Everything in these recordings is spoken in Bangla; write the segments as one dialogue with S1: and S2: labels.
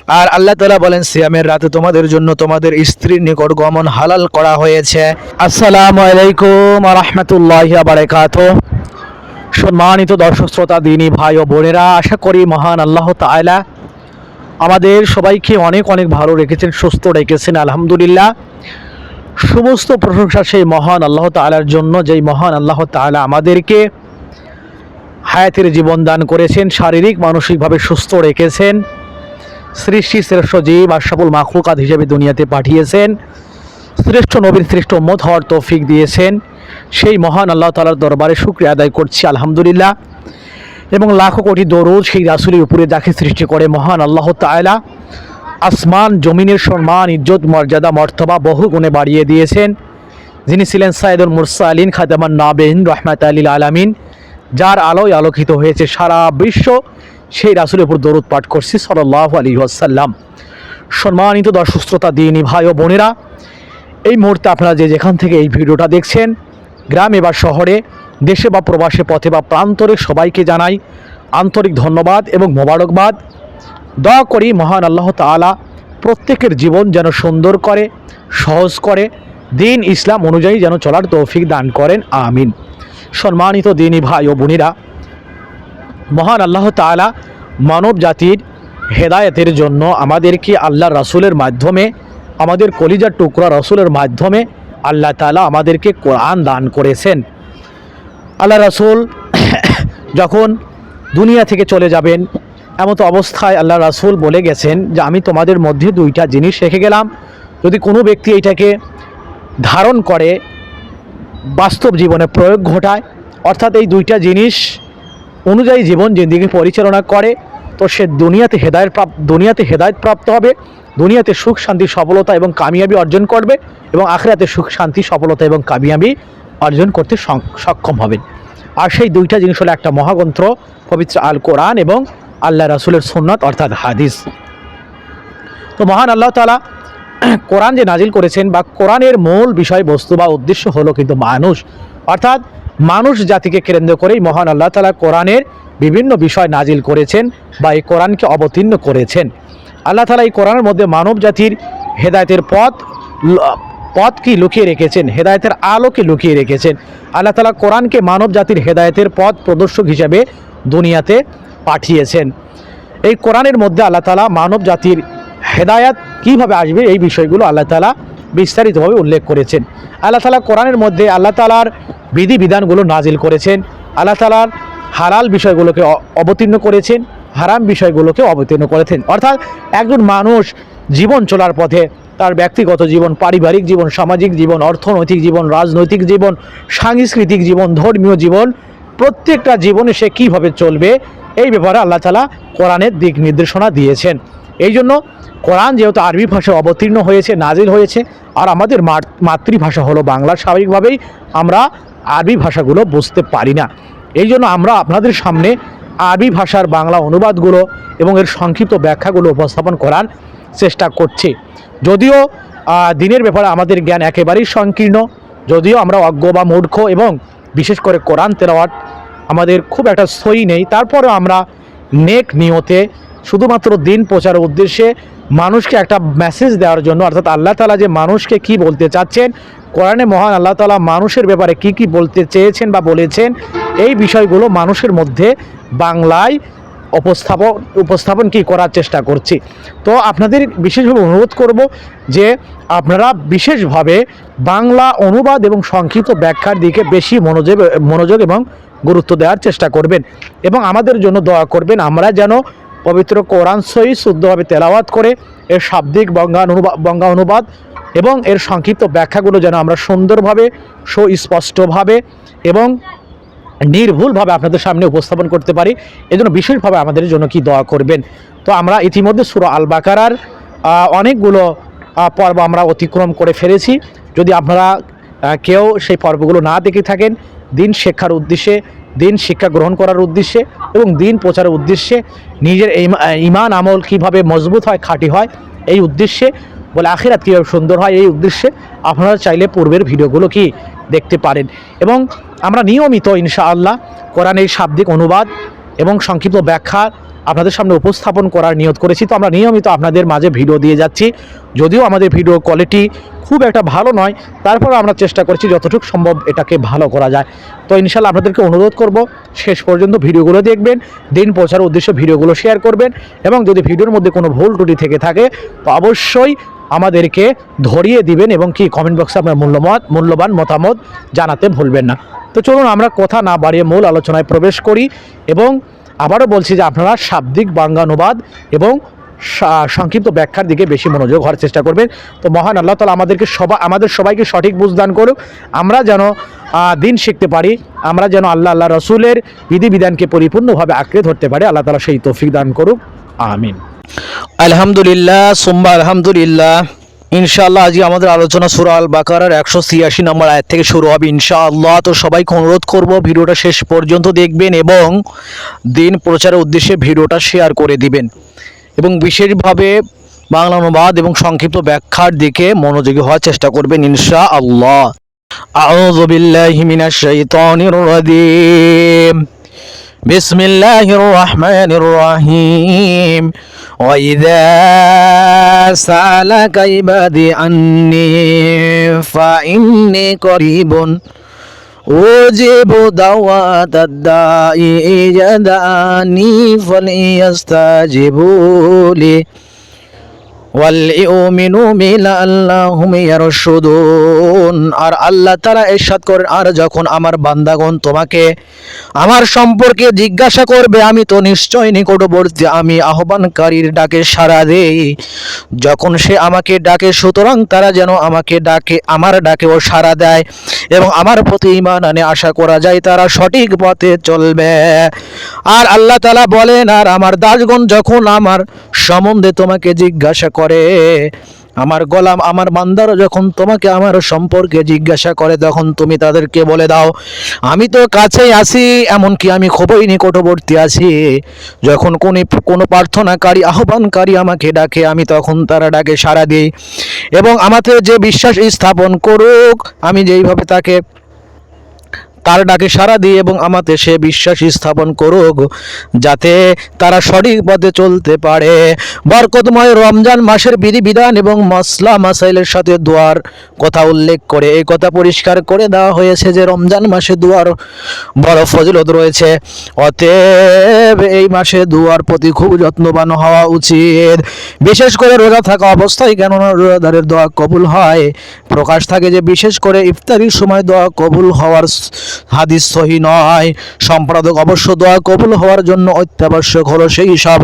S1: আর আল্লাহ তাআলা বলেন সিয়ামের রাতে তোমাদের জন্য তোমাদের স্ত্রীর নিকট গমন হালাল করা হয়েছে। আসসালামু আলাইকুম ওয়া রাহমাতুল্লাহি ওয়া বারাকাতুহু। সম্মানিত দর্শক শ্রোতা, দিনী ভাই ও বোনেরা, আশা করি মহান আল্লাহ তাআলা আমাদের সবাইকে অনেক অনেক ভালো রেখেছেন, সুস্থ রেখেছেন, আলহামদুলিল্লাহ। সমস্ত প্রশংসা সেই মহান আল্লাহ তাআলার জন্য, যেই মহান আল্লাহ তাআলা আমাদেরকে হায়াতের জীবন দান করেছেন, শারীরিক মানসিকভাবে সুস্থ রেখেছেন, সৃষ্টি শ্রেষ্ঠ জীব আশরাফুল মাখলুকাত হিসেবে দুনিয়াতে পাঠিয়েছেন, শ্রেষ্ঠ নবীর শ্রেষ্ঠ উম্মত হওয়ার তৌফিক দিয়েছেন। সেই মহান আল্লাহ তাআলার দরবারে শুকরিয়া আদায় করছি, আলহামদুলিল্লাহ। এবং লাখো কোটি দরুদ সেই রাসূলের উপরে, যাকে সৃষ্টি করে মহান আল্লাহ তাআলা আসমান জমিনের সম্মান, ইজ্জত, মর্যাদা, মর্তবা বহু গুণে বাড়িয়ে দিয়েছেন, যিনি ছিলেন সাইয়্যিদুল মুরসালিন, খাতামান নাবিয়িন, রাহমাতাল লিল আলামিন, যার আলোয় আলোকিত হয়েছে সারা বিশ্ব। সেই রাসূলের উপর দরুদ পাঠ করছি সাল্লাল্লাহু আলাইহি ওয়াসাল্লাম। সম্মানিত দর্শক শ্রোতা, দিনী ভাই ও বোনেরা, এই মুহূর্তে আপনারা যে যেখান থেকে এই ভিডিওটা দেখছেন, গ্রামে বা শহরে, দেশে বা প্রবাসে, পথে বা প্রান্তরে, সবাইকে জানাই আন্তরিক ধন্যবাদ এবং মোবারকবাদ। দোয়া করি মহান আল্লাহ তাআলা প্রত্যেকের জীবন যেন সুন্দর করে, সহজ করে, দিন ইসলাম অনুযায়ী যেন চলার তৌফিক দান করেন, আমিন। সম্মানিত দিনী ভাই ও বোনেরা, মহান আল্লাহ তাআলা মানব জাতির হেদায়েতের জন্য আমাদেরকে আল্লাহ রাসূলের মাধ্যমে, আমাদের কলিজার টুকরা রাসূলের মাধ্যমে আল্লাহ তাআলা আমাদেরকে কোরআন দান করেছেন। আল্লাহ রাসূল যখন দুনিয়া থেকে চলে যাবেন, এমতো অবস্থায় আল্লাহ রাসূল বলে গেছেন যে আমি তোমাদের মধ্যে দুইটা জিনিস রেখে গেলাম, যদি কোনো ব্যক্তি এটাকে ধারণ করে, বাস্তব জীবনে প্রয়োগ ঘটায়, অর্থাৎ এই দুইটা জিনিস অনুযায়ী জীবন জিন্দেগি পরিচালনা করে, তো সে দুনিয়াতে হেদায়েত প্রাপ্ত হবে, দুনিয়াতে সুখ শান্তি সফলতা এবং কামিয়াবি অর্জন করবে, এবং আখিরাতে সুখ শান্তি সফলতা এবং কামিয়াবি অর্জন করতে সক্ষম হবেন। আর সেই দুইটা জিনিস হলো একটা মহাগ্রন্থ পবিত্র আল কোরআন এবং আল্লাহ রাসূলের সুন্নাত অর্থাৎ হাদিস। তো মহান আল্লাহ তাআলা কোরআন যে নাজিল করেছেন, বা কোরআনের মূল বিষয়বস্তু বা উদ্দেশ্য হলো কিন্তু মানুষ, অর্থাৎ মানুষ জাতিকে কেন্দ্র করেই মহান আল্লাহ তাআলা কোরআনের বিভিন্ন বিষয় নাজিল করেছেন বা এই কোরআনকে অবতীর্ণ করেছেন। আল্লাহ তাআলা এই কোরআনের মধ্যে মানব জাতির হেদায়েতের পথকে লুকিয়ে রেখেছেন, হেদায়েতের আলোকে লুকিয়ে রেখেছেন। আল্লাহ তাআলা কোরআনকে মানব জাতির হেদায়েতের পথ প্রদর্শক হিসেবে দুনিয়াতে পাঠিয়েছেন। এই কোরআনের মধ্যে আল্লাহ তাআলা মানব জাতির হেদায়েত কীভাবে আসবে এই বিষয়গুলো আল্লাহ তাআলা বিস্তারিতভাবে উল্লেখ করেছেন। আল্লাহ তাআলা কোরআনের মধ্যে আল্লাহ তাআলার বিধিবিধানগুলো নাজিল করেছেন, আল্লাহ তাআলার হালাল বিষয়গুলোকে অবতীর্ণ করেছেন, হারাম বিষয়গুলোকে অবতীর্ণ করেছেন। অর্থাৎ একজন মানুষ জীবন চলার পথে তার ব্যক্তিগত জীবন, পারিবারিক জীবন, সামাজিক জীবন, অর্থনৈতিক জীবন, রাজনৈতিক জীবন, সাংস্কৃতিক জীবন, ধর্মীয় জীবন, প্রত্যেকটা জীবনে সে কীভাবে চলবে এই ব্যাপারে আল্লাহ তাআলা কোরআনের দিক নির্দেশনা দিয়েছেন। এই জন্য কোরআন যেহেতু আরবি ভাষায় অবতীর্ণ হয়েছে, নাজিল হয়েছে, আর আমাদের মাতৃভাষা হলো বাংলা, স্বাভাবিকভাবেই আমরা আরবি ভাষাগুলো বুঝতে পারি না। এই জন্য আমরা আপনাদের সামনে আরবি ভাষার বাংলা অনুবাদগুলো এবং এর সংক্ষিপ্ত ব্যাখ্যাগুলো উপস্থাপন করার চেষ্টা করছি। যদিও দিনের ব্যাপারে আমাদের জ্ঞান একেবারেই সংকীর্ণ, যদিও আমরা অজ্ঞ বা মূর্খ, এবং বিশেষ করে কোরআন তেলাওয়াত আমাদের খুব একটা সই নেই, তারপরেও আমরা নেক নিয়তে শুধুমাত্র দিন প্রচারের উদ্দেশ্যে মানুষকে একটা মেসেজ দেওয়ার জন্য, অর্থাৎ আল্লাহ তাআলা যে মানুষকে কি বলতে চাচ্ছেন, কোরআনে মহান আল্লাহ তাআলা মানুষের ব্যাপারে কি কি বলতে চেয়েছেন বা বলেছেন, এই বিষয়গুলো মানুষের মধ্যে বাংলায় উপস্থাপন কি করার চেষ্টা করছি। তো আপনাদের বিশেষভাবে অনুরোধ করব যে আপনারা বিশেষভাবে বাংলা অনুবাদ এবং সংক্ষিপ্ত ব্যাখ্যার দিকে বেশি মনোযোগ এবং গুরুত্ব দেওয়ার চেষ্টা করবেন, এবং আমাদের জন্য দোয়া করবেন, আমরা যেন পবিত্র কোরআন সহি শুদ্ধভাবে তেলাওয়াত করে এর শাব্দিক বঙ্গা অনুবাদ এবং এর সংক্ষিপ্ত ব্যাখ্যাগুলো যেন আমরা সুন্দরভাবে, সুস্পষ্টভাবে এবং নির্ভুলভাবে আপনাদের সামনে উপস্থাপন করতে পারি। এজন্য বিশেষভাবে আমাদের জন্য কি দোয়া করবেন। তো আমরা ইতিমধ্যে সূরা আল বাকারার অনেকগুলো পর্ব আমরা অতিক্রম করে ফেলেছি। যদি আপনারা কেউ সেই পর্বগুলো না দেখে থাকেন, দিন শিক্ষার উদ্দেশ্যে, দিন শিক্ষা গ্রহণ করার উদ্দেশ্যে এবং দিন প্রচারের উদ্দেশ্যে, নিজের ঈমান আমল কীভাবে মজবুত হয়, খাঁটি হয়, এই উদ্দেশ্যে, বলে আখিরাত কীভাবে সুন্দর হয়, এই উদ্দেশ্যে আপনারা চাইলে পূর্বের ভিডিওগুলো কি দেখতে পারেন। এবং আমরা নিয়মিত ইনশাআল্লাহ কোরআনের শাব্দিক অনুবাদ এবং সংক্ষিপ্ত ব্যাখ্যা আপনাদের সামনে উপস্থাপন করার নিয়ত করেছি। তো আমরা নিয়মিত আপনাদের মাঝে ভিডিও দিয়ে যাচ্ছি, যদিও আমাদের ভিডিও কোয়ালিটি খুব একটা ভালো নয়, তারপরে আমরা চেষ্টা করছি যতটুকু সম্ভব এটাকে ভালো করা যায়। তো ইনশাল্লাহ আপনাদেরকে অনুরোধ করব শেষ পর্যন্ত ভিডিওগুলো দেখবেন, দিন পৌঁছার উদ্দেশ্যে ভিডিওগুলো শেয়ার করবেন, এবং যদি ভিডিওর মধ্যে কোনো ভুল ত্রুটি থেকে থাকে তো অবশ্যই আমাদেরকে ধরিয়ে দিবেন, এবং কি কমেন্ট বক্সে আপনার মূল্যবান মতামত জানাতে ভুলবেন না। তো চলুন আমরা কথা না বাড়িয়ে মূল আলোচনায় প্রবেশ করি, এবং আবারও বলছি যে আপনারা শাব্দিক বাঙ্গানুবাদ এবং সংক্ষিপ্ত ব্যাখ্যার দিকে বেশি মনোযোগ হওয়ার চেষ্টা করবেন। তো মহান আল্লাহ তাআলা আমাদের সবাইকে সঠিক বুঝদান করুক, আমরা যেন দিন শিখতে পারি, আমরা যেন আল্লাহ রসুলের বিধিবিধানকে পরিপূর্ণভাবে আঁকড়ে ধরতে পারি। আল্লাহ তাআলা সেই তৌফিক দান করুক, আমিন। আলহামদুলিল্লাহ সুম্মা আলহামদুলিল্লাহ। ইনশাআল্লাহ আজকে আমাদের আলোচনা সূরা আল বাকারার 186 নম্বর আয়াত থেকে শুরু হবে ইনশাআল্লাহ। তো সবাইকে অনুরোধ করব ভিডিওটা শেষ পর্যন্ত দেখবেন এবং দিন প্রচারের উদ্দেশ্যে ভিডিওটা শেয়ার করে দিবেন, এবং বিশেষভাবে বাংলা অনুবাদ এবং সংক্ষিপ্ত ব্যাখ্যার দিকে মনোযোগী হওয়ার চেষ্টা করবেন ইনশাআল্লাহ। আউযু বিল্লাহি মিনাশ শাইতানির রাজীম। বিসমিল্লাহির রহমানির রহিম। وَإِذَا سَأَلَكَ عِبَادِي عَنِّي فَإِنِّي قَرِيبٌ أُجِيبُ دَعْوَةَ الدَّاعِ إِذَا دَعَانِي فَلْيَسْتَجِيبُوا لِي وَلْيُؤْمِنُوا بِي لَعَلَّهُمْ يَرْشُدُونَ। আর আল্লাহ তাআলা ইরশাদ করেন, আর যখন আমার বান্দাগণ তোমাকে আমার সম্পর্কে জিজ্ঞাসা করবে, আমি তো নিশ্চয় নিকটবর্তী, আমি আহ্বানকারীর ডাকে সাড়া দেই যখন সে আমাকে ডাকে, সুতরাং তারা যেন আমাকে ডাকে, আমার ডাকেও সাড়া দেয়, এবং আমার প্রতি ঈমান আনে, আশা করা যায় তারা সঠিক পথে চলবে। আর আল্লাহ তাআলা বলেন, আর আমার দাসগণ যখন আমার সম্বন্ধে তোমাকে জিজ্ঞাসা করে, আমার গোলাম আমার বান্দারা যখন তোমাকে আমার সম্পর্কে জিজ্ঞাসা করে, তখন তুমি তাদেরকে বলে দাও আমি তো কাছেই আছি, এমনকি আমি খুবই নিকটবর্তী আছি। যখন কোনো প্রার্থনাকারী আহ্বানকারী আমাকে ডাকে, আমি তখন তারা ডাকে সাড়া দিই, এবং আমাতে যে বিশ্বাস স্থাপন করুক, আমি যেইভাবে তার ডাকে সাড়া দিই এবং আমাতে সে বিশ্বাস স্থাপন করুক, যাতে তারা সঠিক পথে চলতে পারে। বরকতময় রমজান মাসের বিধিবিধান এবং মাসলা মাসাইলের সাথে দোয়ার কথা উল্লেখ করে এই কথা পরিষ্কার করে দেওয়া হয়েছে যে রমজান মাসে দোয়ার বড় ফজিলত রয়েছে। অতএব এই মাসে দোয়ার প্রতি খুব যত্নবান হওয়া উচিত, বিশেষ করে রোজা থাকা অবস্থায়, কেননা রোজাদারের দোয়া কবুল হয়। প্রকাশ থাকে যে বিশেষ করে ইফতারির সময় দোয়া কবুল হওয়ার হাদিস সহি নয়। সম্পাদক অবশ্য দোয়া কবুল হওয়ার জন্য অত্যাবশ্যক হলো সেই সব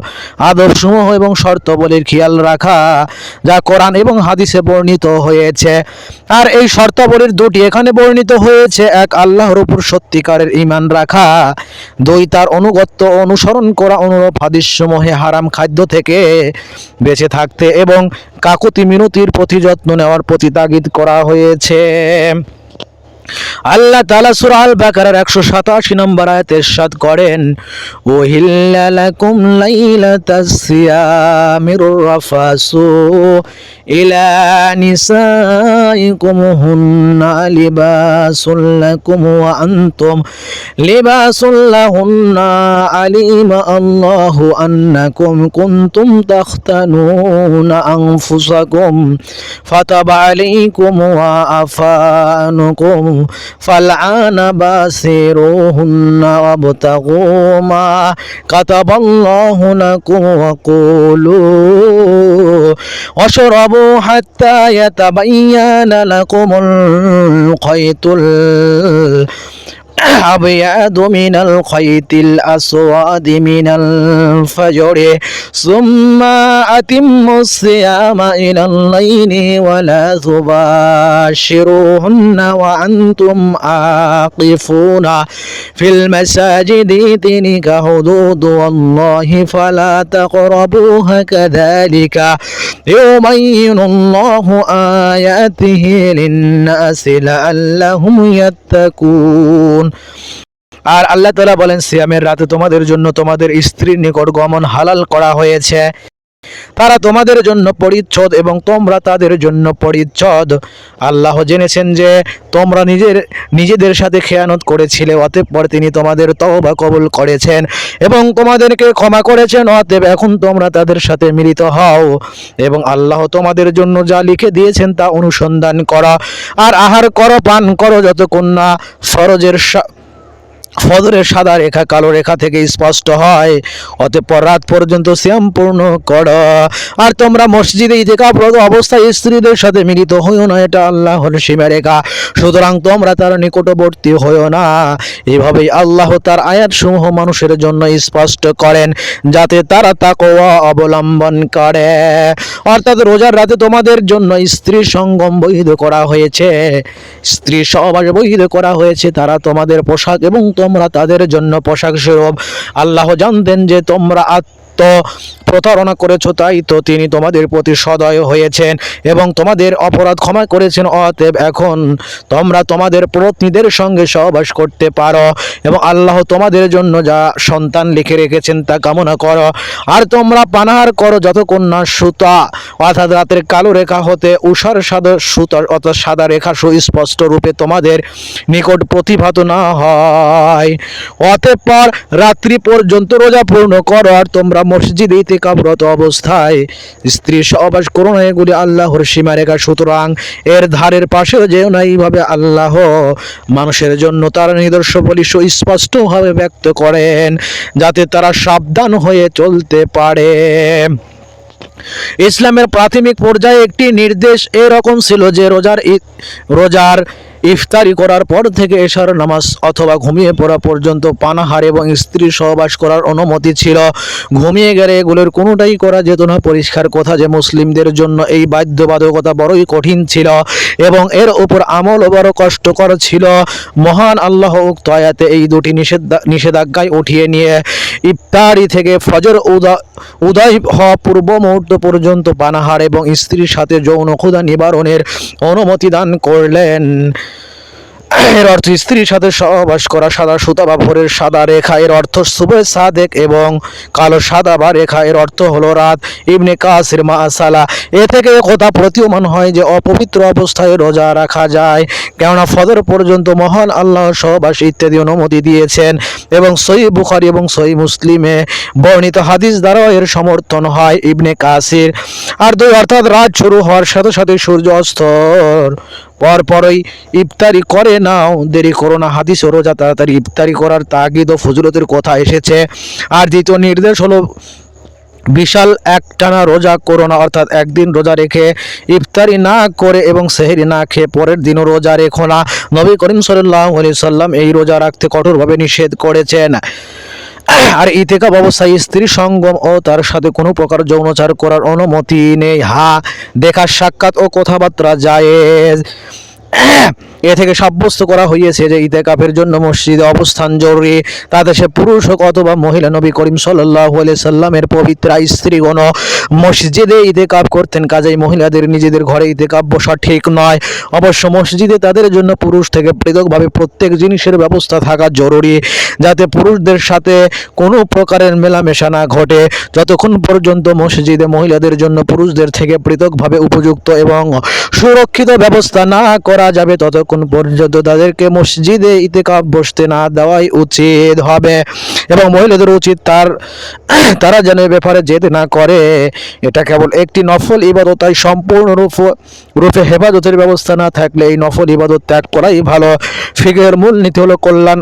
S1: আদবসমূহ এবং শর্তাবলীর খেয়াল রাখা যা কোরআন এবং হাদিসে বর্ণিত হয়েছে। আর এই শর্তাবলীর দুটি এখানে বর্ণিত হয়েছে: এক, আল্লাহর উপর সত্যিকারের ঈমান রাখা; দুই, তার অনুগত্য অনুসরণ করা, অনুরূপ হাদিসসমূহে হারাম খাদ্য থেকে বেঁচে থাকতে এবং কাকুতি মিনতির প্রতি যত্ন নেওয়ার প্রতি তাগিদ করা হয়েছে। আল্লাহ তাআলা সূরা আল বাকারার 187 নম্বর আয়াতে ইরশাদ করেন, ওহিল্লা লাকুম লাইলাতাস সিয়ামির রাফাসু ইলা নিসাইকুম হুন্না লিবাসুল লাকুম ওয়া আনতুম লিবাসুল লাহুন্না আলিমা আল্লাহু আন্নাকুম কুনতুম তাখতানুনা আনফুসাকুম ফাতাবা আলাইকুম ওয়া আফানুকুম ফালআনা বাসিরুহুন্না ওয়াবতাগু মা কাতাবাল্লাহু লাকুম ওয়া কুলু ওয়াশরাবু হাত্তা ইয়াতাবায়্যানা লাকুমুল খায়তুল أبيض من الخيط الأسود من الفجر ثم أتموا الصيام إلى الليل ولا تباشروهن وأنتم عاكفون في المساجد تلك حدود الله فلا تقربوها كذلك يبين الله آياته للناس لعلهم يتقون। আর আল্লাহ তাআলা বলেন, সিয়ামের রাতে তোমাদের জন্য তোমাদের স্ত্রীর নিকট গমন হালাল করা হয়েছে, তারা তোমাদের জন্য পরিচ্ছদ এবং তোমরা তাদের জন্য পরিচ্ছদ। আল্লাহ জেনেছেন যে তোমরা নিজেদের সাথে খেয়ানত করেছিলে, অতঃপর তিনি তোমাদের তওবা কবুল করেছেন এবং তোমাদেরকে ক্ষমা করেছেন। অতএব এখন তোমরা তাদের সাথে মিলিত হও এবং আল্লাহ তোমাদের জন্য যা লিখে দিয়েছেন তা অনুসন্ধান করো, আর আহার করো, পান করো যতক্ষণ না ফজরের সাদা রেখা কালো রেখা থেকে স্পষ্ট হয়, অতঃপর রাত পর্যন্ত সিয়াম পূর্ণ করো। আর তোমরা মসজিদে ইতিকাফরত অবস্থায় স্ত্রীদের সাথে মিলিত হইও না, এটা আল্লাহর সীমারেখা, সুতরাং তোমরা তার নিকটবর্তী হইও না। এভাবেই আল্লাহ তার আয়াতসমূহ মানুষের জন্য স্পষ্ট করেন যাতে তারা তাকওয়া অবলম্বন করে। অর্থাৎ রোজার রাতে তোমাদের জন্য স্ত্রী সঙ্গম বৈধ করা হয়েছে, স্ত্রী সহবাস বৈধ করা হয়েছে, তারা তোমাদের পোশাক এবং তোমরা তাদের জন্য পোশাক স্বরূপ। আল্লাহ জানতেন যে তোমরা প্রতারণা করেছ, তাই তো তিনি তোমাদের প্রতি সদয় হয়েছেন এবং তোমাদের অপরাধ ক্ষমা করেছেন। অতএব এখন তোমরা তোমাদের পত্নীদের সঙ্গে সহবাস করতে পারো এবং আল্লাহ তোমাদের জন্য যা সন্তান লিখে রেখেছেন তা কামনা করো। আর তোমরা পানাহার করো যতক্ষণ না সুতা অর্থাৎ রাতের কালো রেখা হতে উষার সাদা সুতা অর্থাৎ সাদা রেখা সুস্পষ্ট রূপে তোমাদের নিকট প্রতিভাত না হয়। অতঃপর রাত্রি পর্যন্ত রোজা পূর্ণ করো। আর তোমরা মসজিদে ইতিকাফরত অবস্থায় স্ত্রী সহবাস করো না, এগুলি আল্লাহর সীমারেখা, সুতরাং এর ধারের পাশে যেও না। এইভাবে আল্লাহ মানুষের জন্য তার নিদর্শনাবলী সুস্পষ্টভাবে ব্যক্ত করেন যাতে তারা সাবধান হয়ে চলতে পারে। ইসলামের প্রাথমিক পর্যায়ে একটি নির্দেশ এরকম ছিল যে রোজার ইফতারি করার পর থেকে এশার নামাজ অথবা ঘুমিয়ে পড়া পর্যন্ত পানাহার এবং স্ত্রী সহবাস করার অনুমতি ছিল। ঘুমিয়ে গেলে এগুলোর কোনোটাই করা যেত না। পরিষ্কার কথা যে মুসলিমদের জন্য এই বাধ্যবাধকতা বড়ই কঠিন ছিল এবং এর উপর আমলও বড় কষ্টকর ছিল। মহান আল্লাহ উক্ত আয়াতে এই দুটি নিষেধাজ্ঞায় উঠিয়ে নিয়ে ইফতারি থেকে ফজর উদয় হওয়া পূর্ব মুহূর্ত পর্যন্ত পানাহার এবং স্ত্রীর সাথে যৌন ক্ষুধা নিবারণের অনুমতি দান করলেন। এর অর্থ স্ত্রীর সাথে সহবাস করা সাদা সুতা বা ভোরের সাদা রেখা, এর অর্থ সুবহ সাদেক, এবং কালো সাদা বা রেখা এর অর্থ হলো রাত। ইবনে কাসির মাসালা এ থেকে কথা প্রতীয়মান হয় যে অপবিত্র অবস্থায় রোজা রাখা যায়, কেননা ফজর পর্যন্ত মহান আল্লাহ সহবাস ইত্যাদি অনুমতি দিয়েছেন এবং সহিহ বুখারী এবং সহিহ মুসলিমে বর্ণিত হাদিস দ্বারা এর সমর্থন হয়। ইবনে কাসির আর দুই অর্থাৎ রাত শুরু হওয়ার সাথে সাথে সূর্য অস্তর পরপরই ইফতারি করে নাও, দেরি করো না। হাদিস ও রোজা তাড়াতাড়ি ইফতারি করার তাগিদ ও ফজিলতের কথা এসেছে। আর দ্বিতীয় নির্দেশ হলো বিশাল একটানা রোজা করো না, অর্থাৎ একদিন রোজা রেখে ইফতারি না করে এবং সেহরি না খেয়ে পরের দিনও রোজা রেখো না। নবী করিম সাল্লাল্লাহু আলাইহি সাল্লাম এই রোজা রাখতে কঠোরভাবে নিষেধ করেছেন। আর ইতিকাফ অবস্থায় স্ত্রী সঙ্গম ও তার সাথে কোনো প্রকার যৌনাচার করার অনুমতি নেই। দেখা সাক্ষাৎ ও কথাবার্তা জায়েজ। এ থেকে সাব্যস্ত করা হয়েছে যে ইতিকাফের জন্য মসজিদে অবস্থান জরুরি, তাতে সে পুরুষ হোক অথবা মহিলা। নবী করিম সাল্লাল্লাহু আলাইহি সাল্লামের পবিত্রা স্ত্রীগণ মসজিদে ইতিকাফ করতেন, কাজেই মহিলাদের নিজেদের ঘরে ইতিকাফ বসা ঠিক নয়। অবশ্য মসজিদে তাদের জন্য পুরুষ থেকে পৃথকভাবে প্রত্যেক জিনিসের ব্যবস্থা থাকা জরুরি, যাতে পুরুষদের সাথে কোনো প্রকারের মেলামেশা না ঘটে। যতক্ষণ পর্যন্ত মসজিদে মহিলাদের জন্য পুরুষদের থেকে পৃথকভাবে উপযুক্ত এবং সুরক্ষিত ব্যবস্থা না করা যাবে, ততক্ষণ পর্যন্ত তাদেরকে মসজিদে ইতিকাফ বসতে না দেওয়াই উচিত হবে এবং মহিলাদের উচিত তারা যেন এ ব্যাপারে জেদ না করে। এটা কেবল একটি নফল ইবাদত, তাই সম্পূর্ণ রূপে হেফাজতের ব্যবস্থা না থাকলে এই নফল ইবাদত ত্যাগ করাই ভালো। ফিকহের মূল নীতি হলো কল্যাণ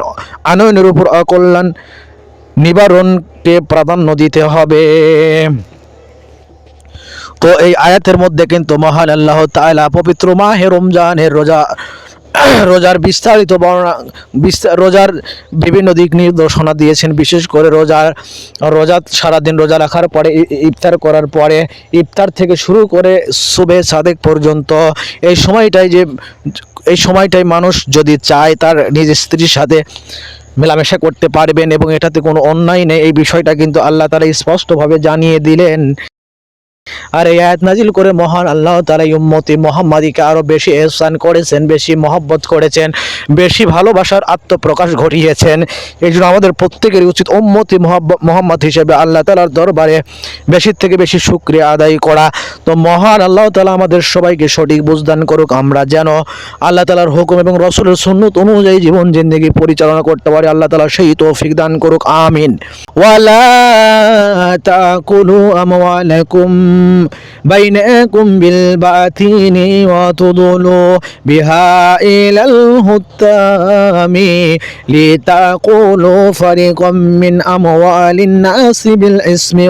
S1: আনয়নের উপর অকল্যাণ নিবারণকে প্রাধান্য দিতে হবে। তো এই আয়াতের মধ্যে কিন্তু মহান আল্লাহ তাআলা পবিত্র মাহে রমজানের রোজার বিস্তারিত রোজার বিভিন্ন দিক নির্দেশনা দিয়েছেন। বিশেষ করে রোজা সারাদিন রোজা রাখার পরে ইফতার করার পরে, ইফতার থেকে শুরু করে সুবে সাদেক পর্যন্ত এই সময়টাই মানুষ যদি চায় তার নিজের স্ত্রীর সাথে মেলামেশা করতে পারবেন এবং এটাতে কোনো অন্যায় নেই। এই বিষয়টা কিন্তু আল্লাহ তাআলা স্পষ্টভাবে জানিয়ে দিলেন। আর এই আয়াত নাজিল করে মহান আল্লাহ তাআলা উম্মতি মুহাম্মাদীকে আরো বেশি ইহসান করেছেন, বেশি মহব্বত করেছেন, বেশি ভালোবাসার আত্মপ্রকাশ ঘটিয়েছেন। এই জন্য আমাদের প্রত্যেকেরই উচিত উম্মতি মুহাম্মদ হিসেবে আল্লাহ তাআলার দরবারে বেশি থেকে বেশি শুকরিয়া আদায় করা। তো মহান আল্লাহ তাআলা আমাদের সবাইকে সঠিক বুঝদান করুক, আমরা যেন আল্লাহ তাআলার হুকুম এবং রাসূলের সুন্নাত অনুযায়ী জীবন জিন্দেগি পরিচালনা করতে পারি। আল্লাহ তাআলা সেই তৌফিক দান করুক, আমিন। ওয়ালা তাকুলু আমওয়ালাকুম বাইনাকুম বিল বাতিনি ওয়া তুদলু বিহা ইলাল হুত্তামি লিতাকুলু ফারিকাম মিন আমওয়ালিন নাসি বিল ইসমি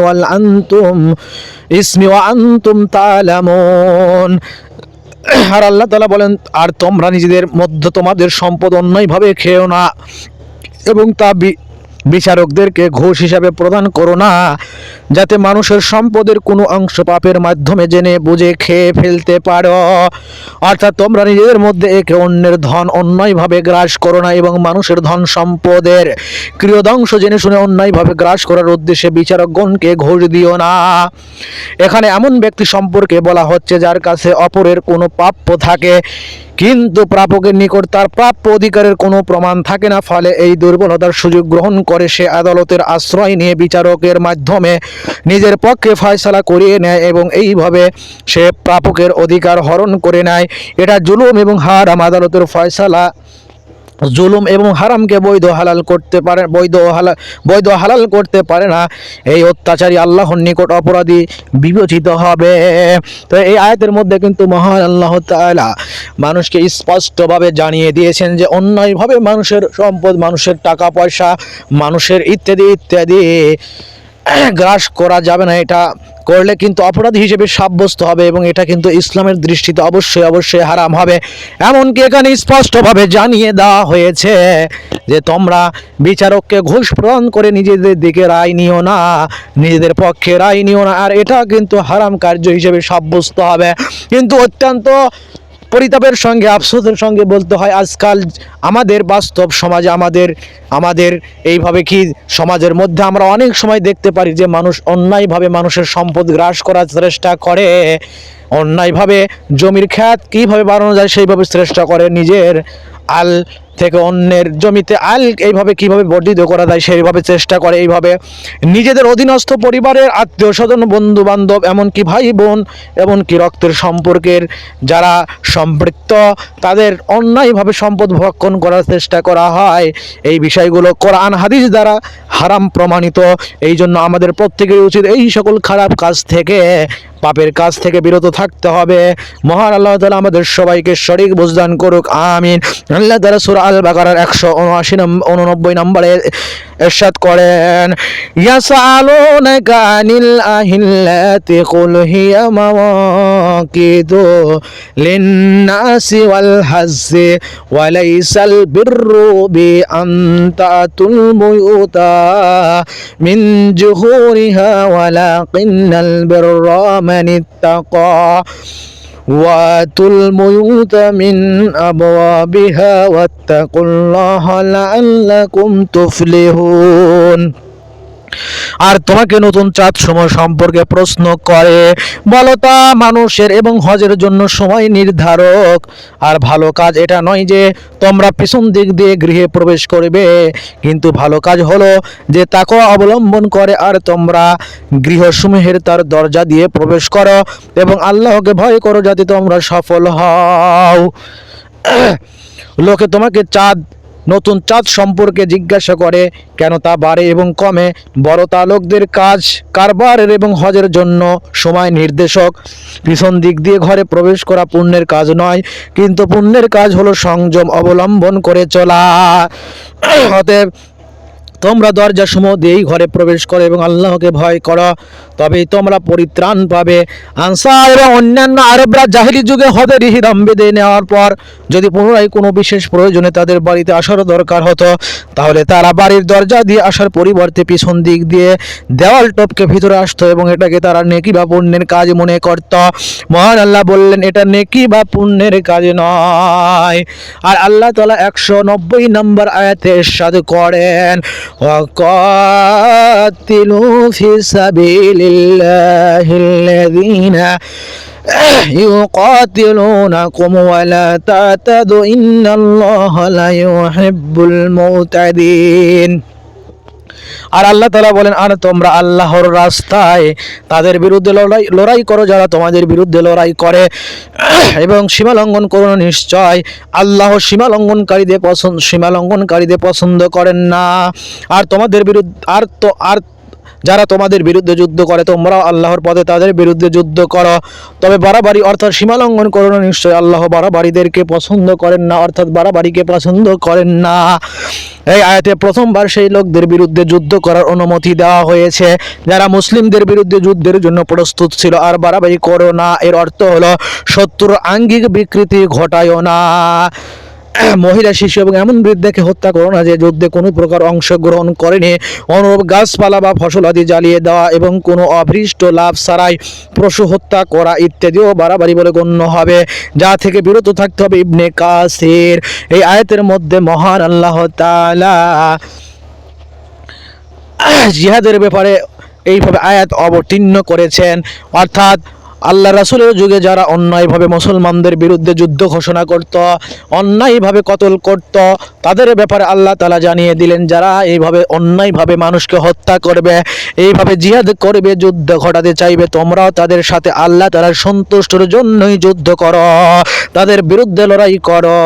S1: ওয়া আনতুম তা'লামুন। আর আল্লাহ তাআলা বলেন, আর তোমরা নিজেদের মধ্যে তোমাদের সম্পদ অন্যায়ভাবে খেও না এবং তা বিচারকদেরকে ঘুষ হিসাবে প্রদান করো না, যাতে মানুষের সম্পদের কোনো অংশ পাপের মাধ্যমে জেনে বুঝে খেয়ে ফেলতে পারো। অর্থাৎ তোমরা নিজেদের মধ্যে একে অন্যের ধন অন্যায়ভাবে গ্রাস করো না এবং মানুষের ধন সম্পদের ক্রিয়দংশ জেনে শুনে অন্যায়ভাবে গ্রাস করার উদ্দেশ্যে বিচারকগণকে ঘুষ দিও না। এখানে এমন ব্যক্তি সম্পর্কে বলা হচ্ছে যার কাছে অপরের কোনো প্রাপ্য থাকে কিন্তু প্রাপকের নিকট তার প্রাপ্য অধিকারের কোনো প্রমাণ থাকে না, ফলে এই দুর্বলতার সুযোগ গ্রহণ করে সে আদালতের আশ্রয় নিয়ে বিচারকের মাধ্যমে নিজের পক্ষে ফয়সালা করিয়ে নেয় এবং এইভাবে সে প্রাপকের অধিকার হরণ করে নেয়। এটা জুলুম এবং হারাম। আদালতের ফয়সালা জুলুম এবং হারামকে বৈধ হালাল করতে পারে না। এই অত্যাচারী আল্লাহর নিকট অপরাধী বিবেচিত হবে। তো এই আয়াতের মধ্যে কিন্তু মহান আল্লাহ তাআলা মানুষকে স্পষ্টভাবে জানিয়ে দিয়েছেন যে অন্যায়ভাবে মানুষের সম্পদ, মানুষের টাকা পয়সা, মানুষের ইত্যাদি ইত্যাদি গ্রাস করা যাবে না। এটা করলে কিন্তু অপরাধী হিসেবে সাব্যস্ত হবে এবং এটা কিন্তু ইসলামের দৃষ্টিতে অবশ্যই অবশ্যই হারাম হবে। এমনকি এখানে স্পষ্টভাবে জানিয়ে দেওয়া হয়েছে যে তোমরা বিচারককে ঘুষ প্রদান করে নিজেদের দিকে রায় নিও না, নিজেদের পক্ষে রায় নিও না, আর এটা কিন্তু হারাম কার্য হিসেবে সাব্যস্ত হবে। কিন্তু অত্যন্ত পরিতাপের সঙ্গে আফসোসের সঙ্গে বলতে হয়, আজকাল আমাদের বাস্তব সমাজে আমাদের এইভাবে কি সমাজের মধ্যে আমরা অনেক সময় দেখতে পারি যে মানুষ অন্যায়ভাবে মানুষের সম্পদ গ্রাস করার চেষ্টা করে, অন্যায়ভাবে জমির খ্যাত কীভাবে বাড়ানো যায় সেইভাবে চেষ্টা করে, নিজের আল থেকে অন্যের জমিতে আল এইভাবে কীভাবে বর্ধিত করা যায় সেইভাবে চেষ্টা করে। এইভাবে নিজেদের অধীনস্থ পরিবারের আত্মীয় স্বজন, বন্ধু বান্ধব, এমনকি ভাই বোন, এমনকি রক্তের সম্পর্কের যারা সম্পৃক্ত তাদের অন্যায়ভাবে সম্পদ ভক্ষণ করার চেষ্টা করা হয়। এই বিষয়গুলো কোরআন হাদিস দ্বারা হারাম প্রমাণিত। এই জন্য আমাদের প্রত্যেকের উচিত এই সকল খারাপ কাজ থেকে, পাপের কাজ থেকে বিরত থাকতে হবে। মহান আল্লাহ তাআলা আমাদের সবাইকে সঠিক বুঝদান করুক, আমিন। আল্লাহ তাআলা সূরা আল বাকারার 189 নম্বরে ইরশাদ করেন, ইয়াসআলুনাকা আনিল আহিল্লাতি কুল হিয়া মাওয়াকিদু লিন্নাসি ওয়াল হাজ্জি ওয়া লাইসাল বিররু বিআন তাতুল বুয়ুতা মিন জুহুরিহা ওয়ালাকিন্নাল বিররা মান ইত্তাকা ওয়াতুল বুয়ুতা মিন আবওয়াবিহা ওয়াত্তাকুল্লাহা লাআল্লাকুম তুফলিহুন। আর তোমাকে নতুন চাঁদ সময় সম্পর্কে প্রশ্ন করে, বলো তা মানুষের এবং হজের জন্য সময় নির্ধারক। আর ভালো কাজ এটা নয় যে তোমরা পিছন দিক দিয়ে গৃহে প্রবেশ করবে, কিন্তু ভালো কাজ হলো যে তাকওয়া অবলম্বন করে আর তোমরা গৃহসমূহের তার দরজা দিয়ে প্রবেশ করো এবং আল্লাহকে ভয় করো যাতে তোমরা সফল হও। লোকে তোমাকে নতুন চাঁদ সম্পর্কে জিজ্ঞাসা করে কেন তা বাড়ে এবং কমে, বড় তা লোকদের কাজ কারবারের এবং হজের জন্য সময় নির্দেশক। পিছন দিক দিয়ে ঘরে প্রবেশ করা পুণ্যের কাজ নয়, কিন্তু পুণ্যের কাজ হলো সংযম অবলম্বন করে চলা। অতএব তোমরা দরজাসমূহ দিয়েই ঘরে প্রবেশ করো এবং আল্লাহকে ভয় করো, তবেই তোমরা পরিত্রাণ পাবে। আনসার এবং অন্যান্য আরবরা জাহেলি যুগে হজের ইহরাম বেঁধে নেওয়ার পর যদি পুনরায় কোনো বিশেষ প্রয়োজনে তাদের বাড়িতে আসার দরকার হতো, তাহলে তারা বাড়ির দরজা দিয়ে আসার পরিবর্তে পিছন দিক দিয়ে দেওয়াল টপকে ভিতরে আসতো এবং এটাকে তারা নেকি বা পুণ্যের কাজ মনে করত। মহান আল্লাহ বললেন এটা নেকি বা পুণ্যের কাজ নয়। আর আল্লাহ তাআলা 190 নম্বর আয়াতে ইরশাদ করেন, وقاتلوا في سبيل الله الذين يقاتلونكم ولا تعتدوا إن الله لا يحب المعتدين। আর আল্লাহ তাআলা বলেন, আর তোমরা আল্লাহর রাস্তায় তাদের বিরুদ্ধে লড়াই করো যারা তোমাদের বিরুদ্ধে লড়াই করে, এবং সীমা লঙ্ঘন করো না। নিশ্চয় আল্লাহ সীমা লঙ্ঘনকারীদের পছন্দ করেন না। আর তোমাদের বিরুদ্ধে যারা তোমাদের বিরুদ্ধে যুদ্ধ করে, তোমরাও আল্লাহর পথে তাদের বিরুদ্ধে যুদ্ধ করো, তবে বাড়াবাড়ি অর্থাৎ সীমা লঙ্ঘন করো না। নিশ্চয় আল্লাহ বাড়াবাড়িদেরকে পছন্দ করেন না, অর্থাৎ বাড়াবাড়িকে পছন্দ করেন না। এই আয়াতে প্রথমবার সেই লোকদের বিরুদ্ধে যুদ্ধ করার অনুমতি দেওয়া হয়েছে যারা মুসলিমদের বিরুদ্ধে যুদ্ধের জন্য প্রস্তুত ছিল। আর বাড়াবাড়ি করো না এর অর্থ হলো শত্রুর আঙ্গিক বিকৃতি ঘটায়ও না। মহিলা, শিশু এবং এমন বৃদ্ধকে হত্যা করো না যে যুদ্ধে কোনো প্রকার অংশগ্রহণ করেনি। অনুরূপ গাছপালা বা ফসল আদি জ্বালিয়ে দেওয়া এবং কোনো অভীষ্ট লাভ ছাড়াই পশু হত্যা করা ইত্যাদিও বাড়াবাড়ি বলে গণ্য হবে, যা থেকে বিরত থাকতে হবে। ইবনে কাসির এই আয়াতের মধ্যে মহান আল্লাহ তাআলা জিহাদের ব্যাপারে এইভাবে আয়াত অবতীর্ণ করেছেন, অর্থাৎ আল্লাহ রাসূলের যুগে যারা অন্যায়ভাবে মুসলমানদের বিরুদ্ধে যুদ্ধ ঘোষণা করত, অন্যায়ভাবে কতল করত, তাদের ব্যাপারে আল্লাহ তাআলা জানিয়ে দিলেন যারা এইভাবে অন্যায়ভাবে মানুষকে হত্যা করবে, এইভাবে জিহাদ করবে, যুদ্ধ ঘটাতে চাইবে, তোমরাও তাদের সাথে আল্লাহ তাআলার সন্তুষ্টির জন্যই যুদ্ধ করো, তাদের বিরুদ্ধে লড়াই করো।